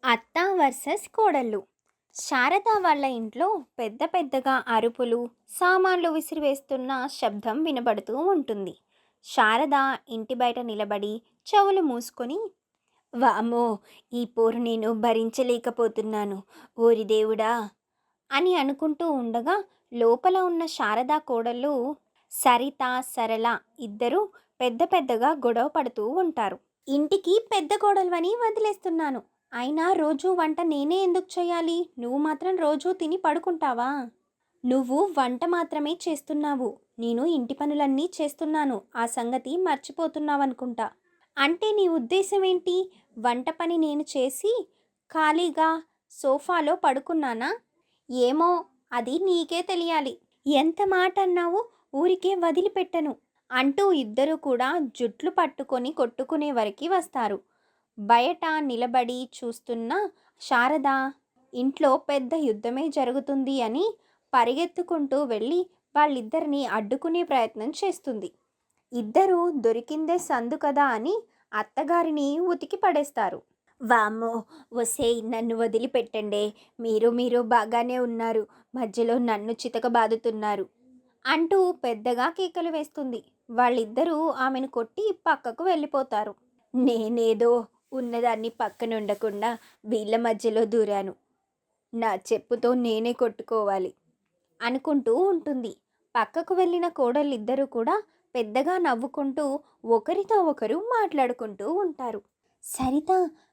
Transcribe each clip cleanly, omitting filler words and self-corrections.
అత్త వర్సెస్ కోడళ్ళు. శారద వాళ్ళ ఇంట్లో పెద్ద పెద్దగా అరుపులు, సామాన్లు విసిరివేస్తున్న శబ్దం వినబడుతూ ఉంటుంది. శారద ఇంటి బయట నిలబడి చెవులు మూసుకొని, వామ్మో, ఈ పోరు నేను భరించలేకపోతున్నాను, ఓరి దేవుడా అని అనుకుంటూ ఉండగా, లోపల ఉన్న శారదా కోడళ్ళు సరిత, సరళ ఇద్దరూ పెద్ద పెద్దగా గొడవ పడుతూ ఉంటారు. ఇంటికి పెద్ద కోడలివని వదిలేస్తున్నాను. అయినా రోజూ వంట నేనే ఎందుకు చేయాలి? నువ్వు మాత్రం రోజూ తిని పడుకుంటావా? నువ్వు వంట మాత్రమే చేస్తున్నావు. నేను ఇంటి పనులన్నీ చేస్తున్నాను. ఆ సంగతి మర్చిపోతున్నావనుకుంటా. అంటే నీ ఉద్దేశం ఏంటి? వంట పని నేను చేసి ఖాళీగా సోఫాలో పడుకున్నానా? ఏమో, అది నీకే తెలియాలి. ఎంత మాట అన్నావు? ఊరికే వదిలిపెట్టను అంటూ ఇద్దరూ కూడా జుట్లు పట్టుకొని కొట్టుకునే వరకు వస్తారు. బయట నిలబడి చూస్తున్న శారద ఇంట్లో పెద్ద యుద్ధమే జరుగుతుంది అని పరిగెత్తుకుంటూ వెళ్ళి వాళ్ళిద్దరిని అడ్డుకునే ప్రయత్నం చేస్తుంది. ఇద్దరూ దొరికిందే సందు కదా అని అత్తగారిని ఉతికి పడేస్తారు. వామ్మో, ఒసేయ్, నన్ను వదిలిపెట్టండే, మీరు బాగానే ఉన్నారు, మధ్యలో నన్ను చితకబాదుతున్నారు అంటూ పెద్దగా కేకలు వేస్తుంది. వాళ్ళిద్దరూ ఆమెను కొట్టి పక్కకు వెళ్ళిపోతారు. నేనేదో ఉన్నదాన్ని పక్కనుండకుండా వీళ్ళ మధ్యలో దూరాను, నా చెప్పుతో నేనే కొట్టుకోవాలి అనుకుంటూ ఉంటుంది. పక్కకు వెళ్ళిన కోడళ్ళిద్దరూ కూడా పెద్దగా నవ్వుకుంటూ ఒకరితో ఒకరు మాట్లాడుకుంటూ ఉంటారు. సరిత,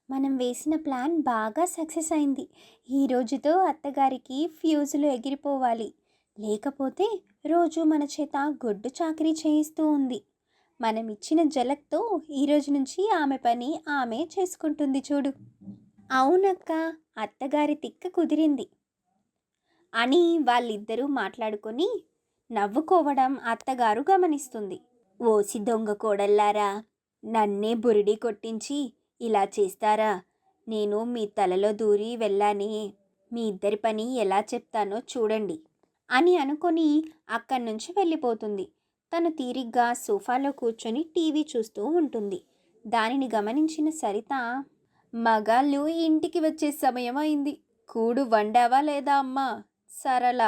మనం వేసిన ప్లాన్ బాగా సక్సెస్ అయింది. ఈ రోజుతో అత్తగారికి ఫ్యూజులు ఎగిరిపోవాలి. లేకపోతే రోజు మన చేత గొడ్డు చాకరీ చేయిస్తూ ఉంది. మనం ఇచ్చిన జలక్తో ఈరోజు నుంచి ఆమె పని ఆమె చేసుకుంటుంది చూడు. అవునక్క, అత్తగారి తిక్క కుదిరింది అని వాళ్ళిద్దరూ మాట్లాడుకొని నవ్వుకోవడం అత్తగారు గమనిస్తుంది. ఓసి దొంగ కోడల్లారా, నన్నే బురిడి కొట్టించి ఇలా చేస్తారా? నేను మీ తలలో దూరి వెళ్ళానే, మీ ఇద్దరి పని ఎలా చెప్తానో చూడండి అని అనుకొని అక్కడి నుంచి వెళ్ళిపోతుంది. తను తీరిగ్గా సోఫాలో కూర్చొని టీవీ చూస్తూ ఉంటుంది. దానిని గమనించిన సరిత, మగాళ్ళు ఇంటికి వచ్చే సమయం అయింది, కూడు వండావా లేదా అమ్మా సరళ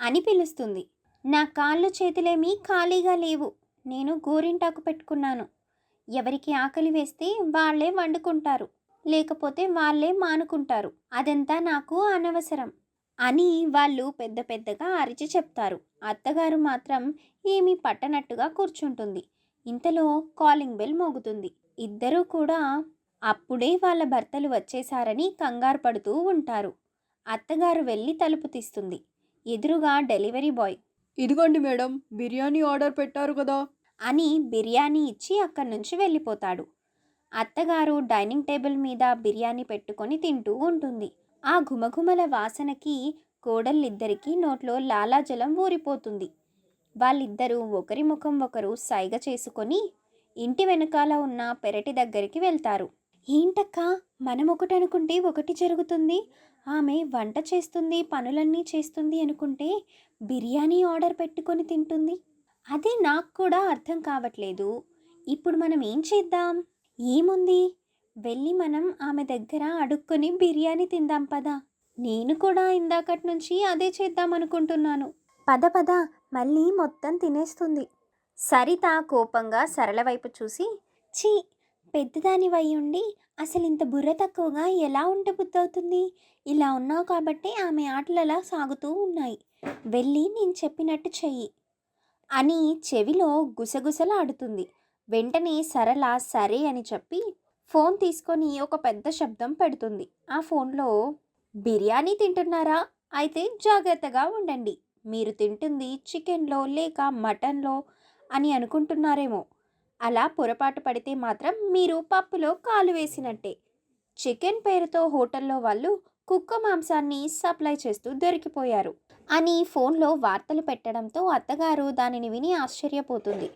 అని పిలుస్తుంది. నా కాళ్ళు చేతులేమీ ఖాళీగా లేవు. నేను గోరింటాకు పెట్టుకున్నాను. ఎవరికి ఆకలి వేస్తే వాళ్ళే వండుకుంటారు, లేకపోతే వాళ్ళే మానుకుంటారు. అదంతా నాకు అనవసరం అని వాళ్ళు పెద్ద పెద్దగా అరిచి చెప్తారు. అత్తగారు మాత్రం ఏమీ పట్టనట్టుగా కూర్చుంటుంది. ఇంతలో కాలింగ్ బెల్ మోగుతుంది. ఇద్దరూ కూడా అప్పుడే వాళ్ళ భర్తలు వచ్చేశారని కంగారు పడుతూ ఉంటారు. అత్తగారు వెళ్ళి తలుపు తీస్తుంది. ఎదురుగా డెలివరీ బాయ్, ఇదిగోండి మేడం, బిర్యానీ ఆర్డర్ పెట్టారు కదా అని బిర్యానీ ఇచ్చి అక్కడి నుంచి వెళ్ళిపోతాడు. అత్తగారు డైనింగ్ టేబుల్ మీద బిర్యానీ పెట్టుకొని తింటూ ఉంటుంది. ఆ ఘుమఘుమల వాసనకి కోడళ్ళిద్దరికీ నోట్లో లాలాజలం ఊరిపోతుంది. వాళ్ళిద్దరూ ఒకరి ముఖం ఒకరు సైగ చేసుకొని ఇంటి వెనకాల ఉన్న పెరటి దగ్గరికి వెళ్తారు. ఏంటక్కా, మనం ఒకటి అనుకుంటే ఒకటి జరుగుతుంది. ఆమె వంట చేస్తుంది, పనులన్నీ చేస్తుంది అనుకుంటే బిర్యానీ ఆర్డర్ పెట్టుకొని తింటుంది. అదే నాకు కూడా అర్థం కావట్లేదు. ఇప్పుడు మనం ఏం చేద్దాం? ఏముంది, వెళ్ళి మనం ఆమె దగ్గర అడుక్కొని బిర్యానీ తిందాం పదా. నేను కూడా ఇందాకటి నుంచి అదే చేద్దాం అనుకుంటున్నాను. పద పద, మళ్ళీ మొత్తం తినేస్తుంది. సరిత కోపంగా సరళ వైపు చూసి, ఛీ, పెద్దదానివై ఉండి అసలు ఇంత బుర్ర తక్కువగా ఎలా ఉంటే బుద్ధవుతుంది? ఇలా ఉన్నావు కాబట్టి ఆమె ఆటలు అలా సాగుతూ ఉన్నాయి. వెళ్ళి నేను చెప్పినట్టు చెయ్యి అని చెవిలో గుసగుసలాడుతుంది. వెంటనే సరళ సరే అని చెప్పి ఫోన్ తీసుకొని ఒక పెద్ద శబ్దం పెడుతుంది. ఆ ఫోన్లో, బిర్యానీ తింటున్నారా? అయితే జాగ్రత్తగా ఉండండి. మీరు తింటుంది చికెన్లో లేక మటన్లో అని అనుకుంటున్నారేమో. అలా పొరపాటు పడితే మాత్రం మీరు పప్పులో కాలు వేసినట్టే. చికెన్ పేరుతో హోటల్లో వాళ్ళు కుక్క మాంసాన్ని సప్లై చేస్తూ దొరికిపోయారు అని ఫోన్లో వార్తలు పెట్టడంతో అత్తగారు దానిని విని ఆశ్చర్యపోతుంది.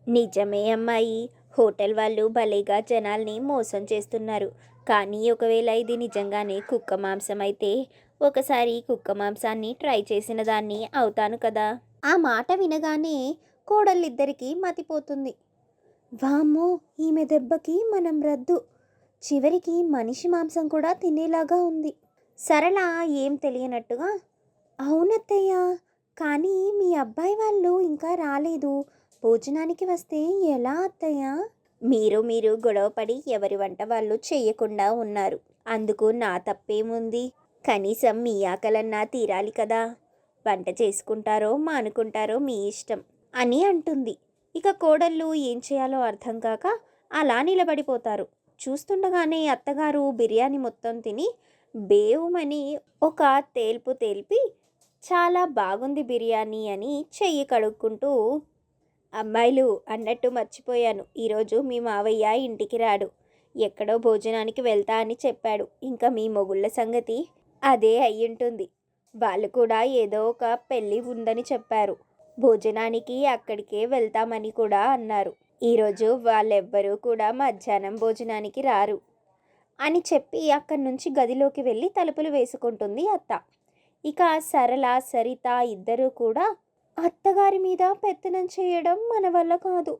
నిజమే అమ్మాయి, హోటల్ వాళ్ళు భలేగా జనాల్ని మోసం చేస్తున్నారు. కానీ ఒకవేళ ఇది నిజంగానే కుక్క మాంసం అయితే ఒకసారి కుక్క మాంసాన్ని ట్రై చేసిన దాన్ని అవుతాను కదా. ఆ మాట వినగానే కోడళ్ళిద్దరికీ మతిపోతుంది. వామ్మో, ఈమె దెబ్బకి మనం రద్దు. చివరికి మనిషి మాంసం కూడా తినేలాగా ఉంది. సరళ ఏం తెలియనట్టుగా, అవునత్తయ్య, కానీ మీ అబ్బాయి వాళ్ళు ఇంకా రాలేదు. భోజనానికి వస్తే ఎలా అత్తయ్య? మీరు గొడవపడి ఎవరి వంట వాళ్ళు చెయ్యకుండా ఉన్నారు. అందుకు నా తప్పేముంది? కనీసం మీ ఆకలన్నా తీరాలి కదా. వంట చేసుకుంటారో మానుకుంటారో మీ ఇష్టం అని అంటుంది. ఇక కోడళ్ళు ఏం చేయాలో అర్థం కాక అలా నిలబడిపోతారు. చూస్తుండగానే అత్తగారు బిర్యానీ మొత్తం తిని బేవుమని ఒక తేల్పు తేల్పి, చాలా బాగుంది బిర్యానీ అని చెయ్యి కడుక్కుంటూ, అమ్మాయిలు అన్నట్టు మర్చిపోయాను, ఈరోజు మీ మావయ్య ఇంటికి రాడు, ఎక్కడో భోజనానికి వెళ్తా అని చెప్పాడు. ఇంకా మీ మొగుళ్ళ సంగతి అదే అయ్యుంటుంది. వాళ్ళు కూడా ఏదో ఒక పెళ్ళి ఉందని చెప్పారు. భోజనానికి అక్కడికే వెళ్తామని కూడా అన్నారు. ఈరోజు వాళ్ళెవ్వరూ కూడా మధ్యాహ్నం భోజనానికి రారు అని చెప్పి అక్కడి నుంచి గదిలోకి వెళ్ళి తలుపులు వేసుకుంటుంది అత్త. ఇక సరళ, సరిత ఇద్దరూ కూడా అత్తగారి మీద పెత్తనం చేయడం మన వల్ల కాదు.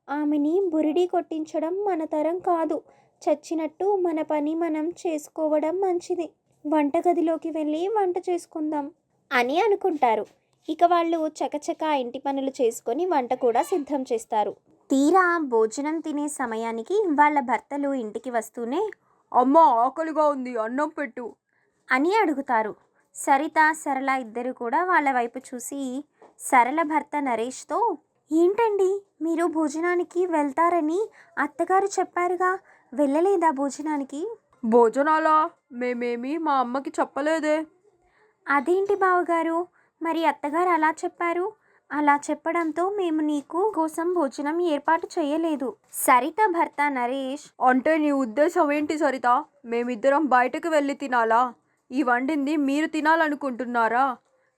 ఆమెని బురిడి కొట్టించడం మన తరం కాదు. చచ్చినట్టు మన పని మనం చేసుకోవడం మంచిది. వంటగదిలోకి వెళ్ళి వంట చేసుకుందాం అని అనుకుంటారు. ఇక వాళ్ళు చకచక ఇంటి పనులు చేసుకొని వంట కూడా సిద్ధం చేస్తారు. తీరా భోజనం తినే సమయానికి వాళ్ళ భర్తలు ఇంటికి వస్తూనే, అమ్మ ఆకలిగా ఉంది, అన్నం పెట్టు అని అడుగుతారు. సరిత, సరళ ఇద్దరు కూడా వాళ్ళ వైపు చూసి, సరళ భర్త నరేష్తో, ఏంటండి మీరు భోజనానికి వెళ్తారని అత్తగారు చెప్పారుగా, వెళ్ళలేదా భోజనానికి? భోజనాలా? మేమేమి మా అమ్మకి చెప్పలేదే. అదేంటి బావగారు, మరి అత్తగారు అలా చెప్పారు? అలా చెప్పడంతో మేము నీకు కోసం భోజనం ఏర్పాటు చేయలేదు. సరిత భర్త నరేష్, అంటే నీ ఉద్దేశం ఏంటి సరిత? మేమిద్దరం బయటకు వెళ్ళి తినాలా? ఈ వండింది మీరు తినాలనుకుంటున్నారా?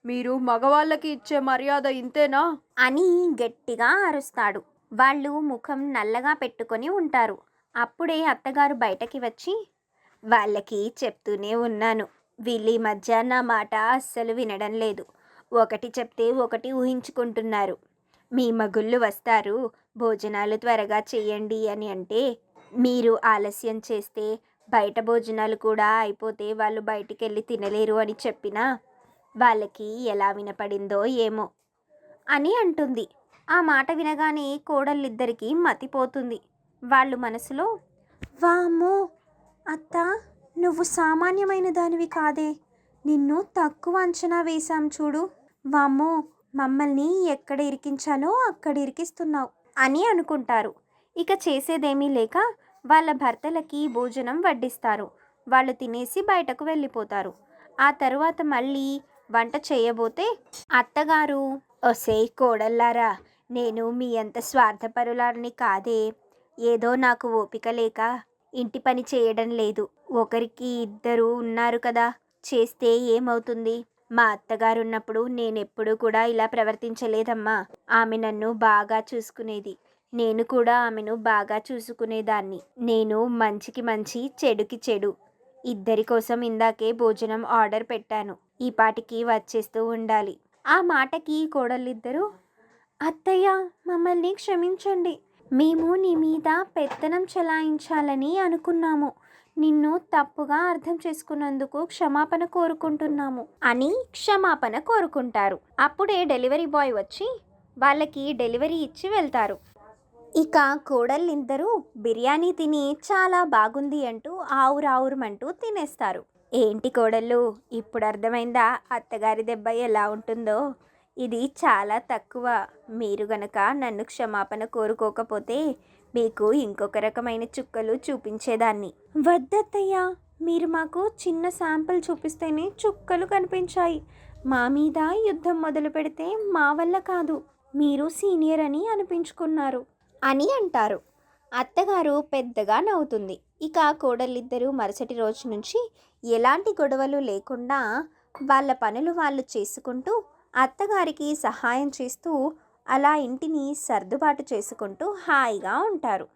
మీరు మగవాళ్ళకి ఇచ్చే మర్యాద ఇంతేనా అని గట్టిగా అరుస్తాడు. వాళ్ళు ముఖం నల్లగా పెట్టుకొని ఉంటారు. అప్పుడే అత్తగారు బయటకి వచ్చి, వాళ్ళకి చెప్తూనే ఉన్నాను, వీళ్ళీ మధ్య నా మాట అస్సలు వినడం లేదు. ఒకటి చెప్తే ఒకటి ఊహించుకుంటున్నారు. మీ మగుళ్ళు వస్తారు, భోజనాలు త్వరగా చేయండి అని అంటే, మీరు ఆలస్యం చేస్తే బయట భోజనాలు కూడా అయిపోతే వాళ్ళు బయటికి వెళ్ళి తినలేరు అని చెప్పినా వాళ్ళకి ఎలా వినపడిందో ఏమో అని అంటుంది. ఆ మాట వినగానే కోడళ్ళిద్దరికీ మతిపోతుంది. వాళ్ళు మనసులో, వామ్మో అత్త, నువ్వు సామాన్యమైన దానివి కాదే, నిన్ను తక్కువ అంచనా వేశాం చూడు, వామ్మో మమ్మల్ని ఎక్కడ ఇరికించాలో అక్కడ ఇరికిస్తున్నావు అని అనుకుంటారు. ఇక చేసేదేమీ లేక వాళ్ళ భర్తలకి భోజనం వడ్డిస్తారు. వాళ్ళు తినేసి బయటకు వెళ్ళిపోతారు. ఆ తరువాత మళ్ళీ వంట చేయబోతే అత్తగారు, ఒసే కోడల్లారా, నేను మీ అంత స్వార్థపరులారని కాదే, ఏదో నాకు ఓపిక లేక ఇంటి పని చేయడం లేదు. ఒకరికి ఇద్దరు ఉన్నారు కదా, చేస్తే ఏమవుతుంది? మా అత్తగారు ఉన్నప్పుడు నేనెప్పుడూ కూడా ఇలా ప్రవర్తించలేదమ్మా. ఆమె నన్ను బాగా చూసుకునేది, నేను కూడా ఆమెను బాగా చూసుకునేదాన్ని. నేను మంచికి మంచి, చెడుకి చెడు. ఇద్దరి కోసం ఇందాకే భోజనం ఆర్డర్ పెట్టాను, ఈ పాటికి వచ్చేస్తూ ఉండాలి. ఆ మాటకి కోడళ్ళిద్దరూ, అత్తయ్య మమ్మల్ని క్షమించండి, మేము నీ మీద పెత్తనం చెలాయించాలని అనుకున్నాము, నిన్ను తప్పుగా అర్థం చేసుకున్నందుకు క్షమాపణ కోరుకుంటున్నాము అని క్షమాపణ కోరుకుంటారు. అప్పుడే డెలివరీ బాయ్ వచ్చి వాళ్ళకి డెలివరీ ఇచ్చి వెళ్తారు. ఇక కోడళ్ళిద్దరూ బిర్యానీ తిని చాలా బాగుంది అంటూ ఆవురావురమంటూ తినేస్తారు. ఏంటి కోడళ్ళు, ఇప్పుడు అర్థమైందా అత్తగారి దెబ్బ ఎలా ఉంటుందో? ఇది చాలా తక్కువ. మీరు గనక నన్ను క్షమాపణ కోరుకోకపోతే మీకు ఇంకొక రకమైన చుక్కలు చూపించేదాన్ని. వద్దత్తయ్య, మీరు మాకు చిన్న శాంపుల్ చూపిస్తేనే చుక్కలు కనిపించాయి. మా మీద యుద్ధం మొదలు పెడితే మా వల్ల కాదు, మీరు సీనియర్ అని అనిపించుకున్నారు అని అంటారు. అత్తగారు పెద్దగా నవ్వుతుంది. ఇక కోడళ్ళిద్దరూ మరుసటి రోజు నుంచి ఎలాంటి గొడవలు లేకుండా వాళ్ళ పనులు వాళ్ళు చేసుకుంటూ, అత్తగారికి సహాయం చేస్తూ, అలా ఇంటిని సర్దుబాటు చేసుకుంటూ హాయిగా ఉంటారు.